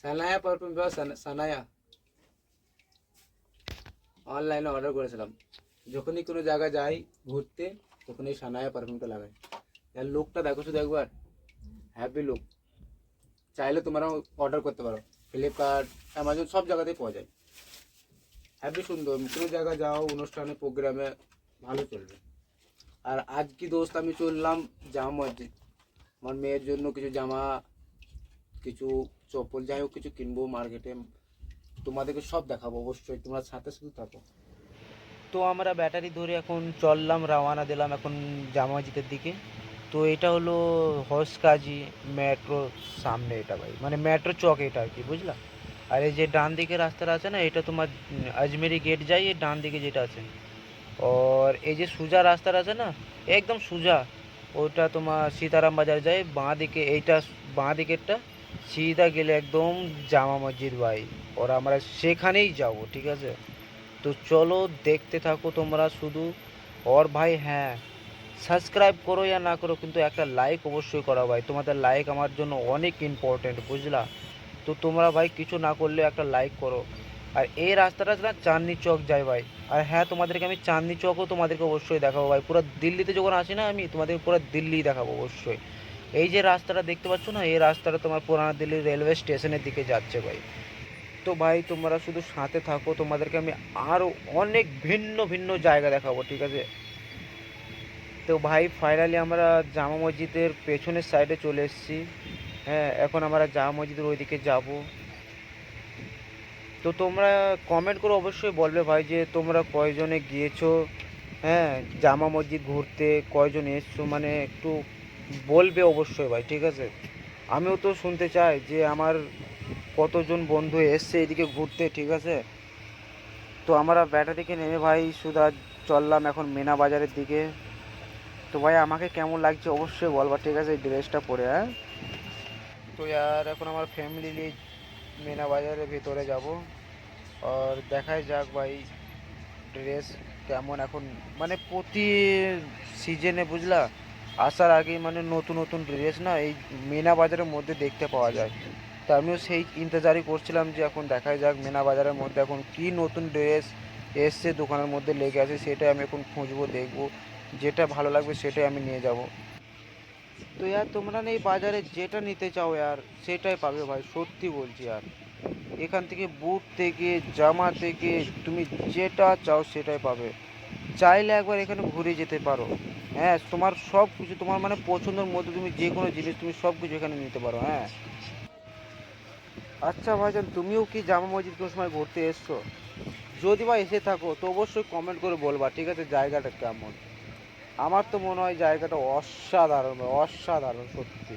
Sanaya perfume বা সানায়া অনলাইনে order করেছিলাম। যখনই কোনো জায়গায় যাই ঘুরতে, তখনই সানায়া পারফিউমটা লাগাই। এর লুকটা দেখো শুধু একবার, হ্যাপি লুক। চাইলে তোমরাও অর্ডার করতে পারো, ফ্লিপকার্ট, অ্যামাজন সব জায়গাতেই পাওয়া যায়। হ্যাপি সুন্দর, কোনো জায়গায় যাও, অনুষ্ঠানে, প্রোগ্রামে ভালো চলবে। আর আজ কি দোস্ত, আমি চললাম জামা মসজিদ। আমার মেয়ের জন্য কিছু জামা, কিছু চপ্পল, যাই হোক কিছু কিনবো মার্কেটে। তোমাদেরকে সব দেখাবো অবশ্যই, তোমরা সাথে সাথে থাকো। তো আমরা ব্যাটারি ধরে এখন চললাম, রওনা দিলাম এখন জামা মসজিদের দিকে। তো এটা হলো হসকাজি মেট্রো সামনে, এটা ভাই মানে মেট্রো চক এটা আর কি, বুঝলা। আর এই যে ডান দিকে রাস্তাটা আছে না, এটা তোমার আজমেরি গেট যাই, এই ডান দিকে যেটা আছে। আর এই যে সোজা রাস্তাটা আছে না, একদম সোজা, ওটা তোমার সীতারাম বাজার যায় বাঁ দিকে। এইটা বাঁ দিকেরটা সিধা গেলে একদম জামা মসজিদ ভাই। ওর আমরা সেখানেই যাব, ঠিক আছে। তো চলো দেখতে থাকো তোমরা শুধু। और ভাই হ্যাঁ, সাবস্ক্রাইব করো या না করো, কিন্তু একটা লাইক অবশ্যই করো ভাই। তোমাদের লাইক আমার জন্য অনেক ইম্পর্টেন্ট, বুঝলা। তো তোমরা ভাই কিছু না করলে একটা লাইক করো। আর এই রাস্তাটা না চাঁদনি চক যায় ভাই। আর হ্যাঁ, তোমাদেরকে আমি চাঁদনি চকও তোমাদেরকে অবশ্যই দেখাবো ভাই। পুরো দিল্লিতে যখন আসি না আমি, তোমাদেরকে পুরো দিল্লি দেখাবো অবশ্যই। এই যে রাস্তাটা দেখতে পাচ্ছ না, এই রাস্তাটা তোমার পুরানা দিল্লির রেলওয়ে স্টেশনের দিকে যাচ্ছে ভাই। তো ভাই তোমরা শুধু সাথে থাকো, তোমাদেরকে আমি আরও অনেক ভিন্ন ভিন্ন জায়গা দেখাবো, ঠিক আছে। তো ভাই ফাইনালি আমরা জামা মসজিদের পেছনের সাইডে চলে এসেছি। হ্যাঁ, এখন আমরা জামা মসজিদের ওইদিকে যাব। তো তোমরা কমেন্ট করে অবশ্যই বলবে ভাই যে তোমরা কয়জনে গিয়েছো, হ্যাঁ, জামা মসজিদ ঘুরতে কয়জন এসছো, মানে একটু বলবে অবশ্যই ভাই, ঠিক আছে। আমিও তো শুনতে চাই যে আমার কতজন বন্ধু এসছে এদিকে ঘুরতে, ঠিক আছে। তো আমরা ব্যাটা থেকে নেমে ভাই সুদা চললাম এখন মেনা বাজারের দিকে। তো ভাই আমাকে কেমন লাগছে অবশ্যই বলবা, ঠিক আছে, এই ড্রেসটা পরে, হ্যাঁ। তো यार এখন আমার ফ্যামিলি নিয়ে মেনা বাজারের ভিতরে যাব। আর দেখাই যাক ভাই ড্রেস কেমন এখন, মানে প্রতি সিজনে, বুঝলা, আসার আগেই মানে নতুন নতুন ড্রেস না এই মেনা বাজারের মধ্যে দেখতে পাওয়া যায়। তা আমিও সেই ইন্তজারই করছিলাম যে এখন দেখাই যাক মেনা বাজারের মধ্যে এখন কি নতুন ড্রেস এসছে দোকানের মধ্যে লেগে আছে, সেটাই আমি এখন খুঁজবো, দেখবো, যেটা ভালো লাগবে সেটাই আমি নিয়ে যাব। তো यार তোমরা না এই বাজারে যেটা নিতে চাও यार সেটাই পাবে ভাই, সত্যি বলছি यार। এখান থেকে বুট থেকে জামা থেকে তুমি যেটা চাও সেটাই পাবে। চাইলে একবার এখানে ঘুরে যেতে পারো। হ্যাঁ, তোমার সব কিছু তোমার মানে পছন্দের মধ্যে তুমি যে কোনো জিনিস তুমি সব কিছু এখানে নিতে পারো, হ্যাঁ। আচ্ছা ভাইজান, তুমিও কি জামা মসজিদ কোনো সময় ঘুরতে এসছো? যদি বা এসে থাকো তো অবশ্যই কমেন্ট করে বলবা, ঠিক আছে, জায়গাটা কেমন। আমার তো মনে হয় জায়গাটা অসাধারণ, অসাধারণ সত্যি।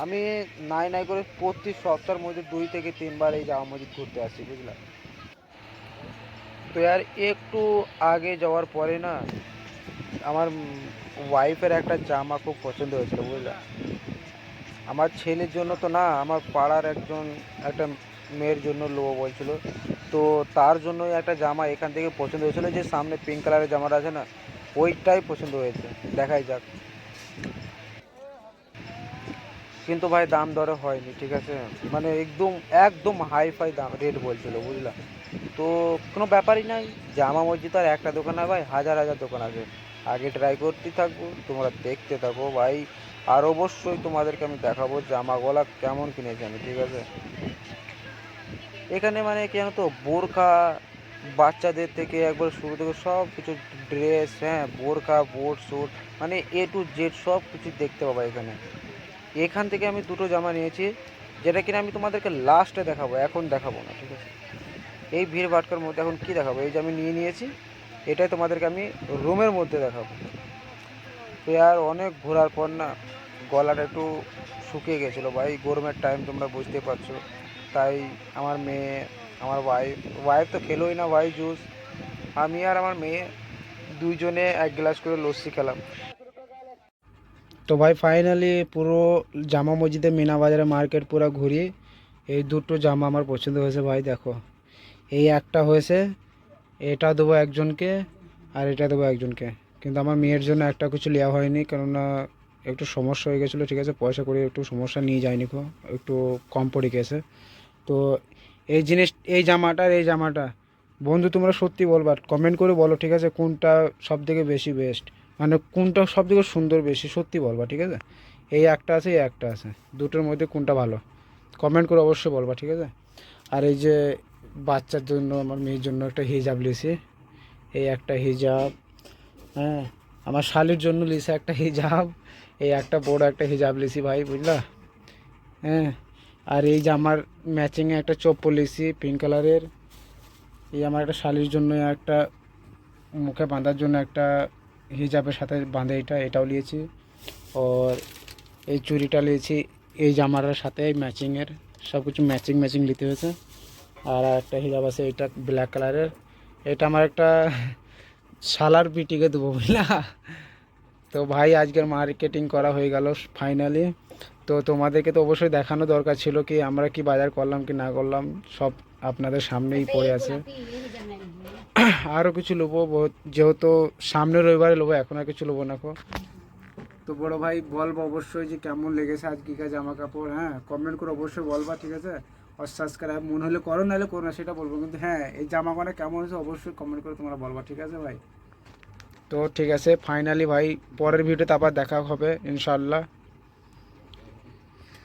আমি নাই নাই করে প্রতি সপ্তাহের মধ্যে 2 থেকে 3 বার এই জামা মসজিদ ঘুরতে আসি, বুঝলাম। তো यार একটু আগে যাওয়ার পরে না আমার ওয়াইফের একটা জামা খুব পছন্দ হয়েছিল, বুঝলা। আমার ছেলের জন্য তো না, আমার পাড়ার একজন একটা মেয়ের জন্য লোবো বলছিল। তো তার জন্যই একটা জামা এখান থেকে পছন্দ হয়েছিল, যে সামনে পিঙ্ক কালারের জামাটা আছে না, ওইটাই পছন্দ হয়েছে। দেখাই যাক। কিন্তু ভাই দাম দরে হয়নি, ঠিক আছে। মানে একদম একদম হাই ফাই দাম রেট বলছিল, বুঝলা। তো কোনো ব্যাপারই নাই, জামা মসজিদ আর একটা দোকান না ভাই, হাজার হাজার দোকান আছে। আগে ট্রাই করতে থাকবো, তোমরা দেখতে থাকো ভাই। আর অবশ্যই তোমাদেরকে আমি দেখাবো জামাগুলা কেমন কিনেছি আমি, ঠিক আছে। এখানে মানে কি জানো তো, বোরখা বাচ্চাদের থেকে একবার শুরু থেকে সব কিছু ড্রেস, হ্যাঁ, বোরখা বুট স্যুট, মানে A to Z সব কিছু দেখতে পাবো এখানে। এখান থেকে আমি দুটো জামা নিয়েছি, যেটা কিনা আমি তোমাদেরকে লাস্টে দেখাবো, এখন দেখাবো না, ঠিক আছে। এই ভিড় ভাটকার মধ্যে এখন কি দেখাবো, এই যে আমি নিয়ে নিয়েছি, এটাই তোমাদেরকে আমি রুমের মধ্যে দেখাবো। তো আর অনেক ঘোরার পর না গলাটা একটু শুকিয়ে গেছিলো ভাই, গরমের টাইম তোমরা বুঝতে পারছো। তাই আমার মেয়ে, আমার ওয়াইফ, ওয়াইফ তো খেলোই না ভাই জুস, আমি আর আমার মেয়ে দুইজনে 1 গ্লাস করে লস্যি খেলাম। তো ভাই ফাইনালি পুরো জামা মসজিদে মিনা বাজারে মার্কেট পুরো ঘুরি, এই দুটো জামা আমার পছন্দ হয়েছে ভাই, দেখো। এই একটা হয়েছে, এটা দেবো একজনকে আর এটা দেবো একজনকে। কিন্তু আমার মেয়ের জন্য একটা কিছু নেওয়া হয়নি, কেননা একটু সমস্যা হয়ে গেছিলো, ঠিক আছে, পয়সা করে একটু সমস্যা নিয়ে যায়নি কো, একটু কম পড়ে গেছে। তো এই জিনিস, এই জামাটা আর এই জামাটা, বন্ধু তোমরা সত্যি বলবা, কমেন্ট করে বলো, ঠিক আছে, কোনটা সব থেকে বেশি বেস্ট, মানে কোনটা সব থেকে সুন্দর বেশি, সত্যি বলবা, ঠিক আছে। এই একটা আছে, এই একটা আছে, দুটোর মধ্যে কোনটা ভালো, কমেন্ট করে অবশ্যই বলবা, ঠিক আছে। আর এই যে বাচ্চার জন্য, আমার মেয়ের জন্য একটা হিজাব লিছি, এই একটা হিজাব, হ্যাঁ, আমার শালির জন্য লিছি একটা হিজাব, এই একটা বড় একটা হিজাব লিছি ভাই, বুঝলা, হ্যাঁ। আর এই যে আমার ম্যাচিংয়ে একটা চপ্পল লিছি পিঙ্ক কালারের, এই আমার একটা শালির জন্য একটা মুখে বাঁধার জন্য একটা হিজাবের সাথে বাঁধে, এটাও নিয়েছি। আর এই চুড়িটা নিয়েছি এই জামার সাথে ম্যাচিংয়ের, সব কিছু ম্যাচিং ম্যাচিং নিতে হয়েছে। আর একটা হিজাব আছে, এটা ব্ল্যাক কালারের, এটা আমার একটা শালার বিটিকে দেবো, বুঝলা। তো ভাই আজকের মার্কেটিং করা হয়ে গেল ফাইনালি। তো তোমাদেরকে তো অবশ্যই দেখানো দরকার ছিল কি আমরা কি বাজার করলাম কি না করলাম, সব আপনাদের সামনেই পড়ে আছে। আরও কিছু নেবো, যেহেতু সামনে রবিবারে নেবো, এখন আর কিছু নেবো না কো। তো বড় ভাই বলবো অবশ্যই যে কেমন লেগেছে আজকের জামা কাপড়, হ্যাঁ, কমেন্ট করে অবশ্যই বলবা, ঠিক আছে। আর সাবস্ক্রাইব মনে হলে করো, নাহলে করো না, সেটা বলবো, কিন্তু হ্যাঁ এই জামাখানা কেমন হয়েছে অবশ্যই কমেন্ট করে তোমরা বলবা, ঠিক আছে ভাই। তো ঠিক আছে ফাইনালি ভাই, পরের ভিডিওতে আবার দেখা হবে ইনশাআল্লাহ।